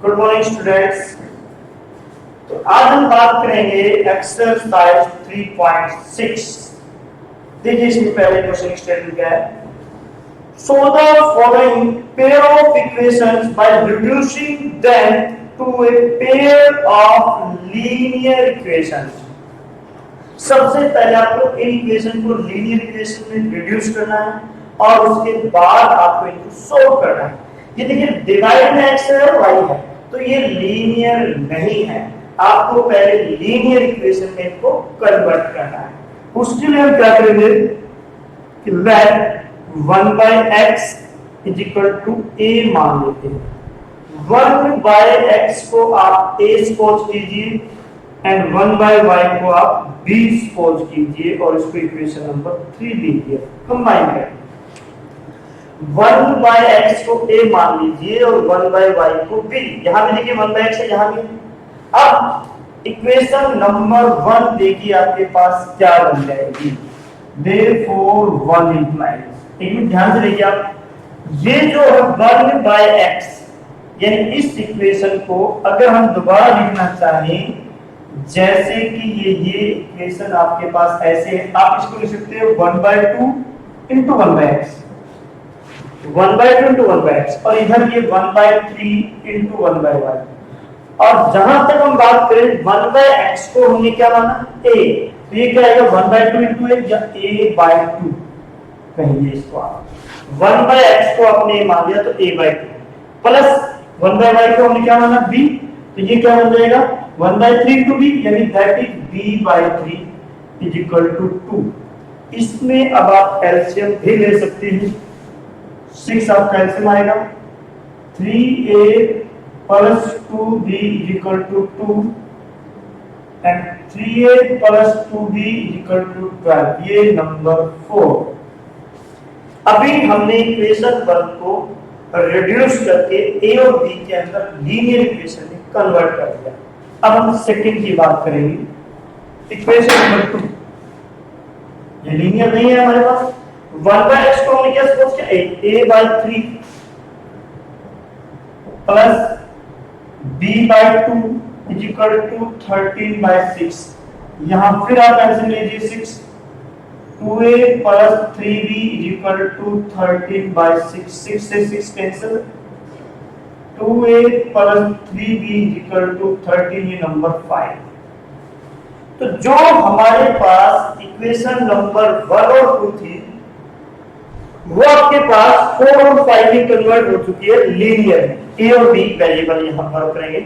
Good morning students. तो आज हम बात करेंगे एक्सरसाइज 3.6। देखिए इसमें पहले क्वेश्चन स्टेटमेंट क्या है। So the following pair of equations by reducing them to a pair of linear equations. सबसे पहले आपको इन इक्वेशन को लीनियर इक्वेशन में रिड्यूस करना है और उसके बाद आपको इनको सोल्व करना है। ये देखिए डिवाइड में x है और y है, तो ये लीनियर नहीं है। आपको पहले लीनियर इक्वेशन में इनको कन्वर्ट करना है। उसके लिए हम क्या करेंगे कि let 1/x is equal to a मान लेते हैं। 1/x को आप a सपोज कीजिए एंड 1/y को आप b सपोज कीजिए और इसको इक्वेशन नंबर 3 लीजिए, कंबाइन करें। 1/x को a मान लीजिए और 1/y को b। यहां भी देखिए 1/x है, यहां भी। अब इक्वेशन नंबर 1 देखिए आपके पास क्या बन जाएगी। therefore 1 implies, एक मिनट ध्यान से देखिए आप, ये जो है 1/x यानी इस इक्वेशन को अगर हम दोबारा लिखना चाहें, जैसे कि ये इक्वेशन आपके पास ऐसे है, आप इसको लिख सकते हो 1/2 इंटू 1/x, 1/2 इंटू 1/x, और इधर ये 1/3 इंटू 1/y। और जहां तक हम बात करें 1/x को हमने क्या माना a, तो ये क्या आएगा 1/2 इंटू a या a/2 कहिए इसको आप। 1/x को आपने मान लिया तो a/2 प्लस 1/y को हमने क्या माना b, तो ये क्या बन जाएगा 1/3 टू b, यानी that is b/3 is equal to 2। इसमें अब आप एलसीएम भी ले सकते हैं। 6 आपका एलसीएम आएगा 3a plus 2b is equal to 2 and 3a plus 2b is equal to 12, ये नंबर 4। अभी हमने इक्वेशन 1 को रिड्यूस करके a और b के अंदर लीनियर इक्वेशन में कन्वर्ट कर दिया। अब हम सेकंड की बात करेंगे। इक्वेशन नंबर 2 ये लीनियर नहीं है हमारे पास। 1/x को हमने क्या सपोज किया a/3 plus b/2 is equal to 13/6। यहां फिर आप एलसीएम लीजिए 6, 2a plus 3b is equal to 13/6, 6 से 6 cancel, 2a plus 3b is equal to 13, ये नंबर 5। तो जो हमारे पास इक्वेशन नंबर 1 और 2 थी, वो आपके पास 4 और 5 में कन्वर्ट हो चुकी है लीनियर में। a और b वेरिएबल यहां पर करेंगे।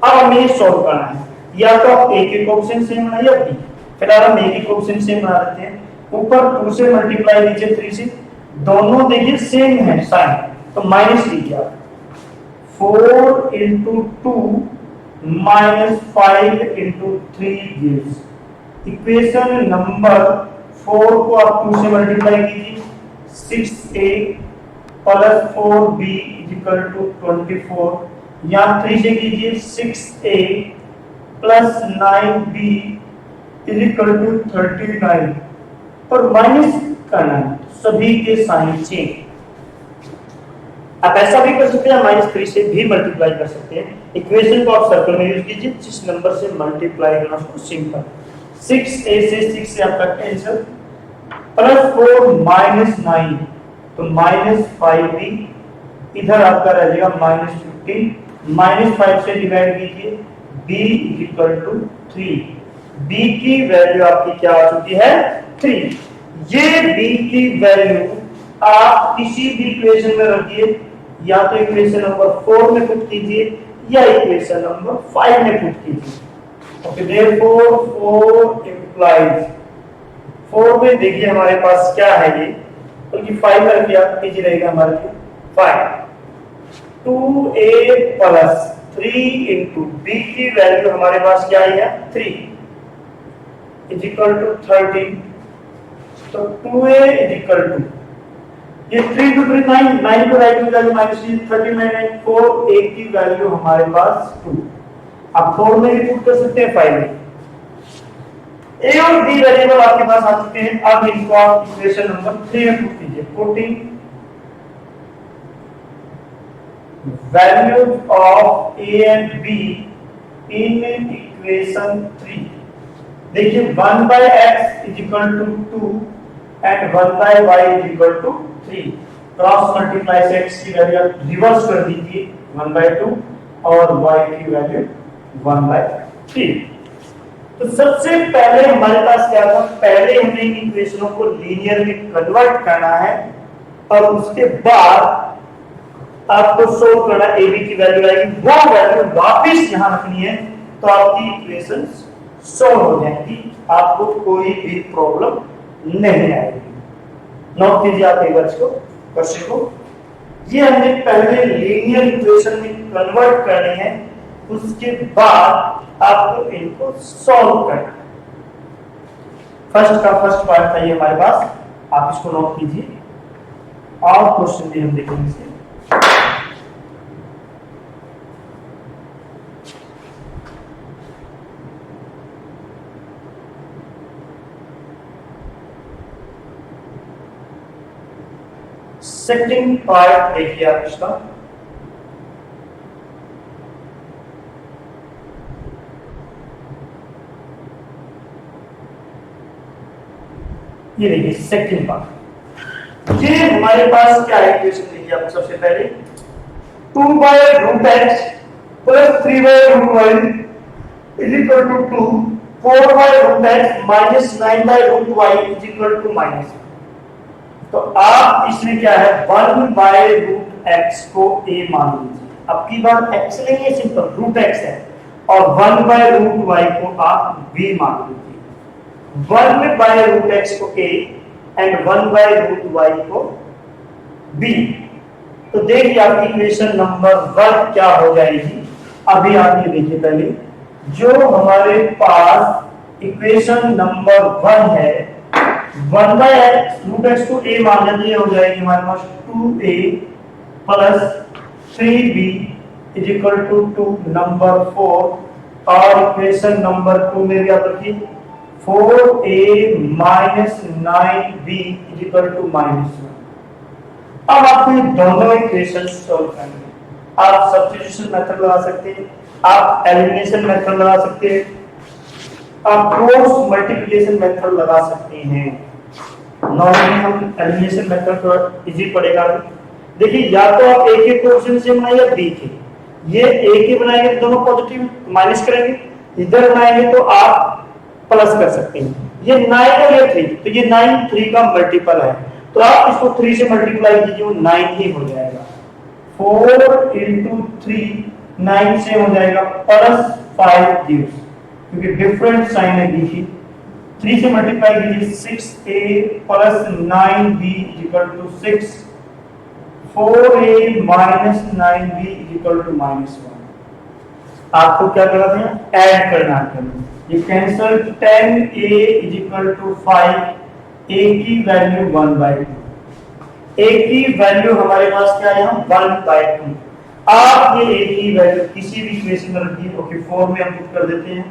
अब हमें ये सॉल्व करना है, या तो आप a के कोएफिशिएंट सेम बनाइए या b। फिलहाल हम a के कोएफिशिएंट सेम बना देते हैं। ऊपर 2 से मल्टीप्लाई कीजिए 3 से, दोनों देखिए सेम है साइन, तो माइनस कीजिए आप। 4 into 2 minus 5 into 3 gives equation number 4 को आप 2 से मल्टीप्लाई कीजिए, 6a plus 4b is equal to 24, यहाँ 3 से कीजिए 6a plus 9b is equal to 39, और माइनस करना है, सभी के साइन चेंज। आप ऐसा भी कर सकते हैं, -3 से भी मल्टीप्लाई कर सकते हैं। इक्वेशन को आप सर्कल में यूज कीजिए, जिस नंबर से मल्टीप्लाई करना उसको सिंपल। 6a से 6 से आपका कैंसिल, प्लस 4 माइनस 9 तो -5b, इधर आपका रह जाएगा -15, -5 से डिवाइड कीजिए, b is equal to 3। b की वैल्यू आपकी क्या आ चुकी है 3। ये b की वैल्यू आप किसी भी इक्वेशन में रखिए, या तो इक्वेशन नंबर 4 में पुट कीजिए या इक्वेशन नंबर 5 में पुट कीजिए। ओके, देयरफॉर 4 इंप्लाइज, 4 में देखिए हमारे पास क्या है ये, क्योंकि 5 में रखिए आप इजी रहेगा हमारे लिए। 5 2a प्लस 3 इंटू b की वैल्यू हमारे पास क्या आई है 3 इज इक्वल टू 13, तो 2a इज इक्वल टू, ये 3 टू 3 9, 9 को राइट में वैल्यू माइनस 39 है, 4 a की वैल्यू हमारे पास 2। अब 4 में भी पुट कर सकते हैं 5 में। a और b वेरिएबल आपके पास आ चुके हैं। अब इनको आप इक्वेशन नंबर 3 में पुट कीजिए। 14 values of a and b in equation 3। देखिए 1 by x is equal to 2 and 1 by y is equal to 3। Cross multiply से x की वैल्यू रिवर्स कर दीजिए 1 by 2 और y की वैल्यू 1 by 3। तो सबसे पहले हमारे पास क्या था, पहले हमें इन इक्वेशनों को लीनियर में कन्वर्ट करना है और उसके बाद आपको सोल्व करना, ए बी की वैल्यू आएगी, वो वैल्यू वापस यहां रखनी है तो आपकी इक्वेशंस सोल्व हो जाएंगी, आपको कोई भी प्रॉब्लम नहीं आएगी। नोट कीजिए आप एक बार इसको, क्वेश्चन को। ये हमने पहले लीनियर इक्वेशन में कन्वर्ट करनी है, उसके बाद आपको इनको सॉल्व करना है। फर्स्ट पार्ट था ये हमारे पास, आप इसको नोट कीजिए और क्वेश्चन भी हम देखेंगे इसे। सेकंड पार्ट देखिए आप इसका, ये देखिए सेकंड पार्ट। ये हमारे पास क्या है इक्वेशन, देखिए आप सबसे पहले 2 by root x plus 3 by root y is equal to 2, 4 by root x minus 9 by root y is equal to minus। तो आप इसमें क्या है 1 by root x को a मान लीजिए, अब की बात x नहीं है, सिंपल रूट x है, और 1 by root y को आप b मान लीजिए। 1 by root x को a and 1 by root y को b। तो देखिए आपकी इक्वेशन नंबर 1 क्या हो जाएगी, अभी आप ये देखिए पहले जो हमारे पास इक्वेशन नंबर 1 है 1 by root x को a मान लेते हो जाएगी हमारे पास 2a plus 3b is equal to 2 number 4, और इक्वेशन नंबर 2 में भी आप रखिए 4a minus 9b is equal to -1। अब आपको ये दोनों इक्वेशन सॉल्व करनी है। आप सब्स्टिट्यूशन मेथड लगा सकते हैं, आप एलिमिनेशन मेथड लगा सकते हैं, आप क्रॉस मल्टीप्लिकेशन मेथड लगा सकते हैं। नॉर्मली हम एलिमिनेशन मेथड थोड़ा इजी पड़ेगा। देखिए या तो आप a के कोएफिशिएंट से बनाएं या b के, ये a के बनाएंगे तो दोनों पॉजिटिव माइनस करेंगे, इधर बनाएंगे तो आप प्लस कर सकते हैं। ये 9 और ये 3, तो ये 9 3 का मल्टीपल है, तो आप इसको 3 से मल्टीप्लाई कीजिए वो 9 ही हो जाएगा। 4 into 3 9 से हो जाएगा प्लस 5 gives, क्योंकि डिफरेंट साइन है देखिए 3 से मल्टीप्लाई कीजिए 6a plus 9b equal to 6, 4a minus 9b equal to -1। आपको क्या करना है, ऐड करना है, ये cancel 10a is equal to 5, a की वैल्यू 1/2, a की वैल्यू हमारे पास क्या है यहाँ 1/2। आप ये a की वैल्यू किसी भी इक्वेशन में रखिए, ओके 4 में हम पुट कर देते हैं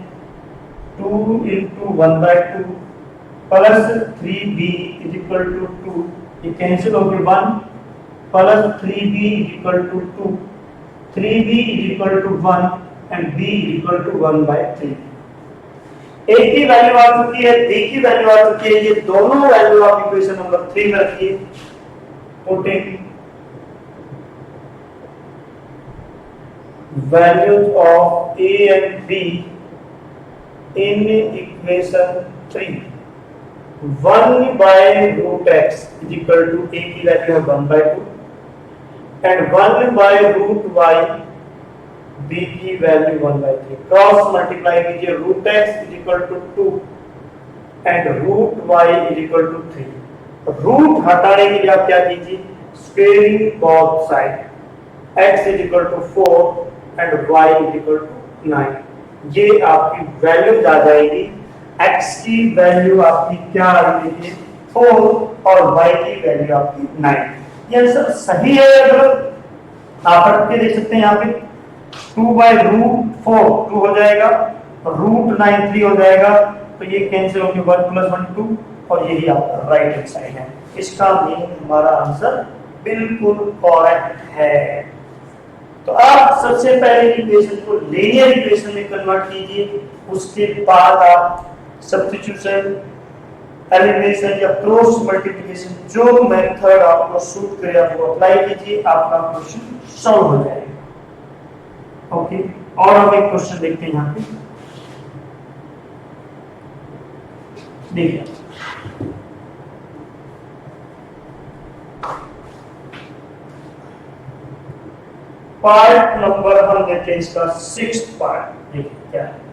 2 into 1/2 plus 3b is equal to 2, ये कैंसिल हो गए 1 plus 3b is equal to 2, 3b is equal to 1 and b is equal to 1/3। a की वैल्यू आ चुकी है, b की वैल्यू आ चुकी है, ये दोनों वैल्यू आप इक्वेशन नंबर 3 में रखिए। Putting values of a and b in equation 3, 1 by root x is equal to a की वैल्यू है 1/2 and 1 by root y, b की वैल्यू 1/3। क्रॉस मल्टीप्लाई कीजिए, root x is equal to 2 and root y is equal to 3। Root हटाने के लिए आप क्या कीजिए, squaring both side, x is equal to 4 and y is equal to 9। ये आपकी वैल्यू आ जाएगी, x की वैल्यू आपकी क्या आ रही है 4 और y की वैल्यू आपकी 9। ये आंसर सही है, अगर आप रख के देख सकते हैं यहाँ पे 2/√4 2 हो जाएगा, √9 3 हो जाएगा, तो ये कैंसिल होकर 1 + 1 2, और यही आपका राइट हैंड साइड है। इसका मीन हमारा आंसर बिल्कुल करेक्ट है। तो आप सबसे पहले इक्वेशन को लीनियर इक्वेशन में कन्वर्ट कीजिए, उसके बाद आप सब्स्टिट्यूशन, एलिमिनेशन या क्रॉस मल्टीप्लिकेशन जो मेथड आपको सूट करे आप वो अप्लाई कीजिए, आपका क्वेश्चन सॉल्व हो जाएगा। ओके, और हम एक क्वेश्चन देखते हैं यहाँ पे, देखिए पार्ट नंबर हम देखते हैं इसका 6th पार्ट, देखिए क्या है।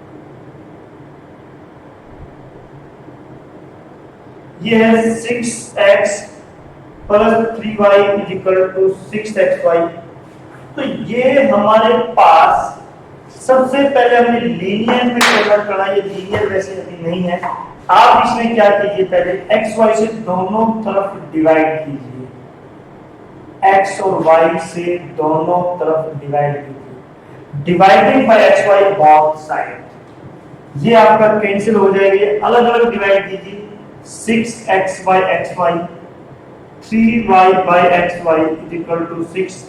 ये है 6x plus 3y equal to 6xy। तो ये हमारे पास सबसे पहले हमें लीनियर में कन्वर्ट करना, ये लीनियर वैसे अभी नहीं है। आप इसमें क्या कीजिए, पहले xy से दोनों तरफ डिवाइड कीजिए, x और y से दोनों तरफ डिवाइड कीजिए, dividing by xy both side. ये आपका कैंसिल हो जाएगा, अलग अलग डिवाइड कीजिए, 6x by xy 3y by xy equal to 6।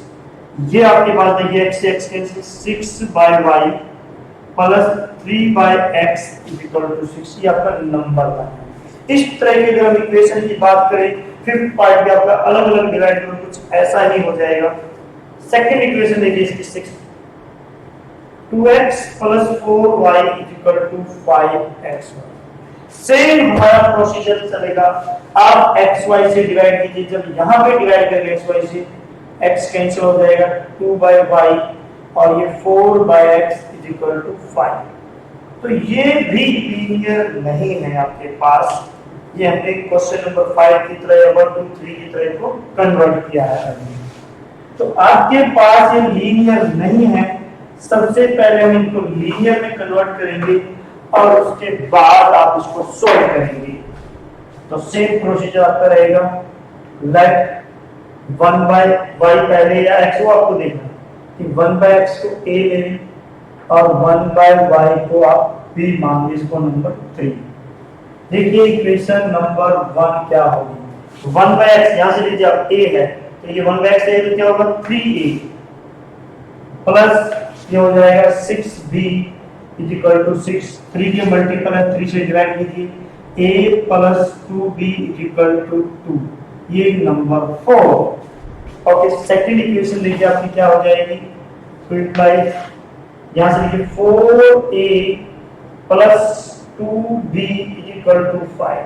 ये आपके पास देखिए x से x cancel, 6 by y plus 3 by x equal to 6। ये आपका नंबर है। इस तरह की अगर हम इक्वेशन की बात करें, 5th पार्ट में आपका अलग अलग डिवाइड करो, कुछ ऐसा ही हो जाएगा। सेकंड इक्वेशन देखिए इसकी 6, 2x plus 4y equal to 5xy। Same हमारा प्रोसीजर चलेगा, आप xy से डिवाइड कीजिए, जब यहां पे डिवाइड करेंगे xy से x कैंसिल हो जाएगा, 2 by y और ये 4 by x इक्वल टू 5। तो ये भी लीनियर नहीं है आपके पास, ये हमने क्वेश्चन नंबर 5 की तरह या 1 2 3 की तरह को कन्वर्ट किया है। तो आपके पास ये लीनियर नहीं है, सबसे पहले हम इनको लीनियर में कन्वर्ट करेंगे और उसके बाद आप इसको सॉल्व करेंगे। तो सेम प्रोसीजर आपका रहेगा, लेट 1 by y पहले या x को आपको देखना कि 1 by x को a ले लें और 1 by y को आप b मान लीजिए, इसको नंबर 3। देखिए इक्वेशन नंबर 1 क्या होगी, 1 by x यहां से लीजिए आप a है, तो ये 1 by x है तो क्या होगा 3a प्लस ये हो जाएगा 6b इक्वल टू 6, 3 के मल्टीपल है 3 से डिवाइड कीजिए, a plus 2b equal to 2, ये नंबर 4। ओके, सेकंड इक्वेशन लीजिए आपकी क्या हो जाएगी, तो इम्प्लाइज यहां से लिखिए 4a plus 2b equal to 5।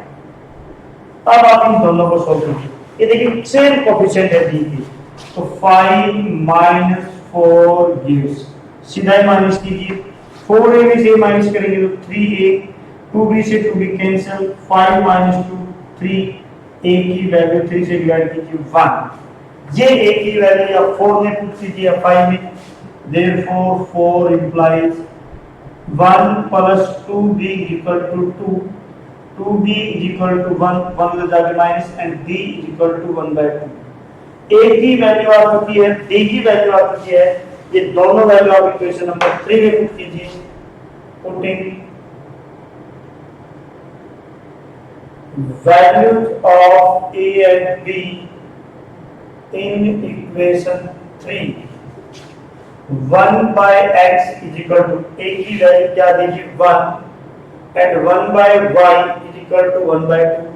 अब आप इन दोनों को सॉल्व कीजिए, ये देखिए सेम कोएफिशिएंट है b की, तो 5 माइनस 4 गिव्स, सीधा ही माइनस कीजिए, 4a में से माइनस करेंगे तो 3a, 2b से 2b कैंसिल, 5 माइनस 2 3, a की वैल्यू 3 से डिवाइड कीजिए 1, ये a की वैल्यू या 4 में पुट कीजिए या 5 में, therefore 4 implies 1 plus 2b equal to 2, 2b equal to 1, 1 with the minus and b equal to 1 by 2। a की वैल्यू आ चुकी है, b की वैल्यू आ चुकी है, ये दोनों वैल्यू आप इक्वेशन नंबर 3 में पुट कीजिए, putting values of a and b in equation 3, 1 by x is equal to a की वैल्यू क्या दीजिए 1 and 1 by y is equal to 1 by 2,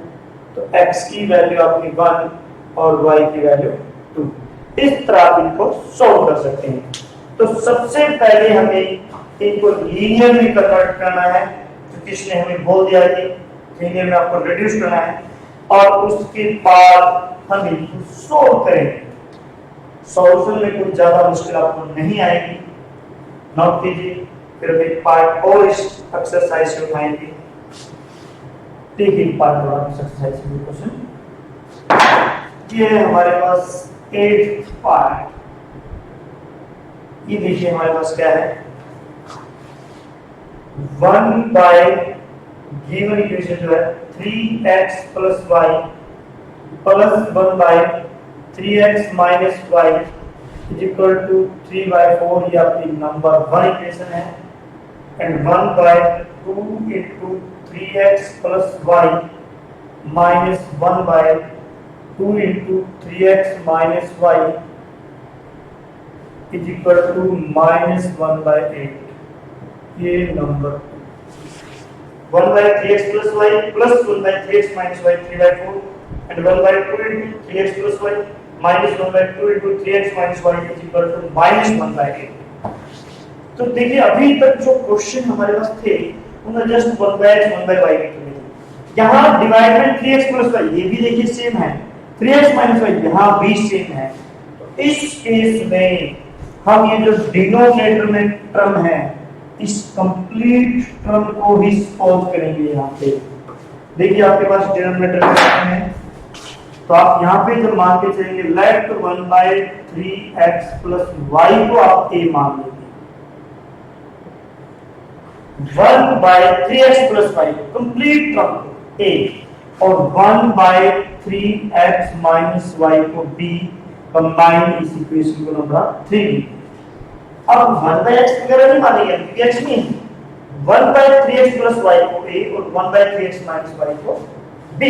तो x की वैल्यू आपकी 1 और y की वैल्यू 2। इस तरह आप इनको सॉल्व कर सकते हैं। तो सबसे पहले हमें इनको लीनियर में कन्वर्ट करना है, तो किसने हमें बोल दिया कि लीनियर में आपको रिड्यूस करना है, और उसके बाद हम इनको सॉल्व करेंगे। सॉल्यूशन में कोई ज्यादा मुश्किल आपको नहीं आएगी, नोट कीजिए। फिर हम एक पार्ट और इस एक्सरसाइज से उठाएंगे। देखिए पार्ट और एक्सरसाइज में क्वेश्चन ये है हमारे पास 8th पार्ट। ये देखिए हमारे पास क्या है, 1 बाय गिवन इक्वेशन जो है 3x plus y plus 1 by 3x minus y is equal to 3 by 4, ये आपकी नंबर 1 इक्वेशन है, and 1 by 2 into 3x plus y minus 1 by 2 into 3x minus y is equal to -1/8, ये number 1/3x plus y plus 1/3x minus y 3/4 and 1/2 into 3x plus y minus 1/2 into 3x minus y is equal to -1/8। तो देखिए अभी तक जो question हमारे पास थे उनमें just 1/x 1/y के थे। यहाँ डिवाइड 3x plus y ये भी देखिए सेम है, 3x minus y यहाँ भी सेम है। तो इस केस में हम ये जो डिनोमिनेटर में टर्म है इस कंप्लीट टर्म को ही सॉल्व करेंगे। यहाँ पे देखिए आपके पास डिनोमिनेटर है तो आप यहाँ पे जब मान के चलेंगे लेफ्ट 1/3x plus y को आप a मान लेंगे, 1/3x plus y complete term a और 1/3x minus y को b कंबाइन इस इक्वेशन को नंबर 3। अब 1/x वगैरह नहीं मानेंगे क्योंकि x नहीं है, 1/3x plus y को a और 1/3x minus y को b।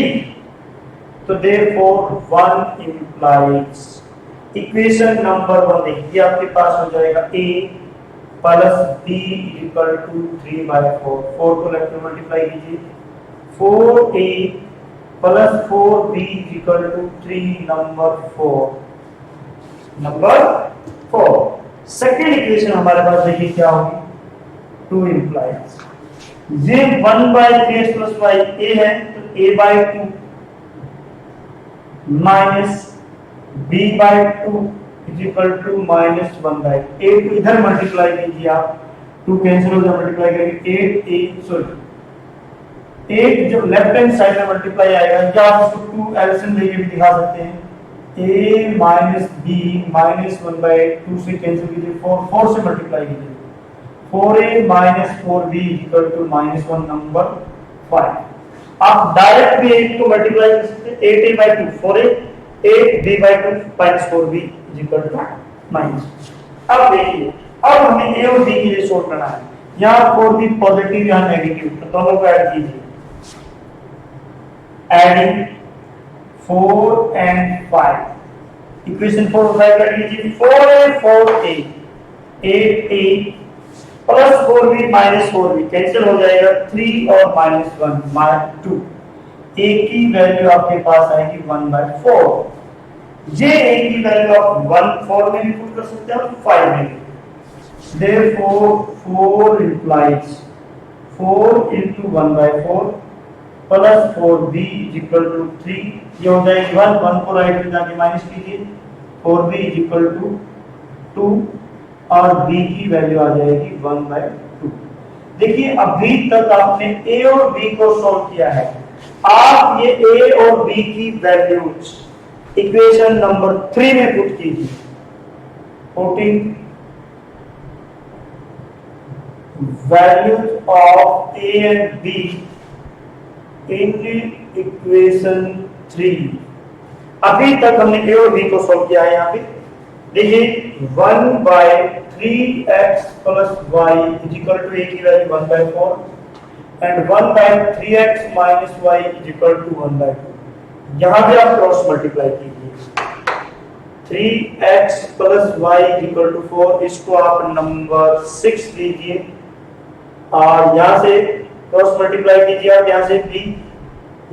तो therefore 1 implies इक्वेशन नंबर 1 देखिए आपके पास हो जाएगा a plus b equal to 3/4, 4 को लेफ्ट में मल्टीप्लाई कीजिए, 4a plus 4b equal to 3 number 4। Second equation हमारे पास देखिए क्या होगी, 2 implies ये 1/3x plus y a है तो a/2 minus b/2 is equal to -1/8। a को इधर मल्टीप्लाई कीजिए आप, 2 कैंसिल हो जाए, मल्टीप्लाई करेंगे 8 जब लेफ्ट हैंड साइड में मल्टीप्लाई आएगा या आप इसको 2 एलसीएम लेके भी दिखा सकते हैं, a माइनस b माइनस 1/2 से कैंसिल कीजिए, 4 से मल्टीप्लाई कीजिए, 4a minus 4b equal to -1 number 5। आप डायरेक्ट भी 8 को मल्टीप्लाई कर सकते हैं, 8a/2 4a 8b/2 minus 4b equal to minus. अब देखिए अब हमें a और b के लिए सॉल्व करना है, यहाँ 4b पॉजिटिव यहाँ नेगेटिव, तो दोनों को ऐड कीजिए, एडिंग 4 and 5 इक्वेशन 4 और 5 कर लीजिए, 4a 8a plus 4b minus 4b cancel हो जाएगा, 3 और -1 2, a की वैल्यू आपके पास आएगी 1/4। ये a की वैल्यू आप 4 में भी पुट कर सकते हैं और 5 में भी। Therefore 4 implies 4 into 1/4 plus 4b equal to 3, ये हो जाएगी 1 को राइट में जाके माइनस कीजिए, 4b इक्वल टू 2 और b की वैल्यू आ जाएगी 1/2। देखिए अभी तक आपने a और b को सॉल्व किया है, आप ये a और b की वैल्यूज इक्वेशन नंबर 3 में पुट कीजिए, putting values of a and b in equation 3। अभी तक हमने a और b को सॉल्व किया है। यहाँ पे देखिए 1/3x plus y is equal to a की value 1/4 and 1/3x minus y is equal to 1/2। यहाँ पे आप क्रॉस मल्टीप्लाई कीजिए, 3x plus y is equal to 4, इसको आप नंबर 6 लीजिए और यहाँ से क्रॉस मल्टीप्लाई कीजिए आप, यहाँ से b,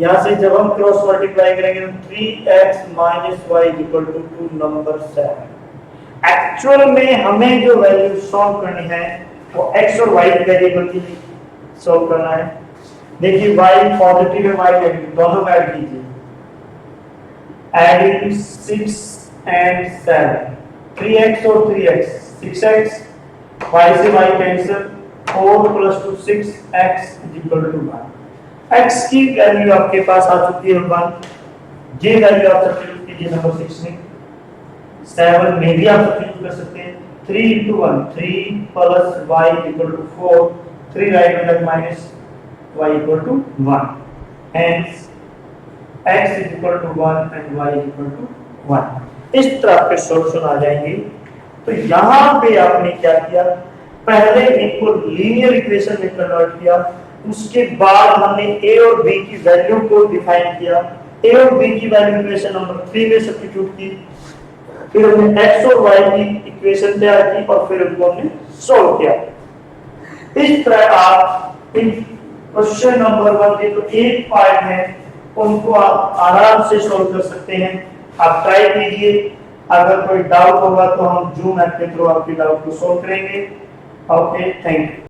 यहाँ से जब हम क्रॉस मल्टीप्लाई करेंगे तो 3x minus y equal to 2 number 7। Actual में हमें जो वैल्यू सॉल्व करनी है वो x और y वेरिएबल की सॉल्व करना है। देखिए y पॉजिटिव है, y नेगेटिव, दोनों को ऐड कीजिए, एडिंग 6 and 7, 3x और 3x 6x, y से y cancel, 4 plus 2 6x equal to 1। x की वैल्यू आपके पास आ चुकी है 1, ये वैल्यू आप सब्स्टिट्यूट कीजिए नंबर 6 में, 7 में भी आप सब्स्टिट्यूट कर सकते हैं, 3 into 1 3 plus y equal to 4, 3 right में minus y equal to 1, hence x is equal to 1 and y is equal to 1। इस तरह के सॉल्यूशन आ जाएंगे। तो यहाँ पे आपने क्या किया, पहले इनको लीनियर इक्वेशन में कन्वर्ट किया, उसके बाद हमने a और b की वैल्यू को डिफाइन किया, a और b की वैल्यू इक्वेशन नंबर 3 में सब्स्टिट्यूट की, फिर हमने x और y की इक्वेशन तैयार की और फिर उनको हमने सॉल्व किया। इस तरह आप इन क्वेश्चन नंबर 1 के जो एक पार्ट है उनको आप आराम से सॉल्व कर सकते हैं। आप ट्राई कीजिए, अगर कोई डाउट होगा तो हम जूम ऐप के थ्रू आपके डाउट को सॉल्व करेंगे। Okay, thank you.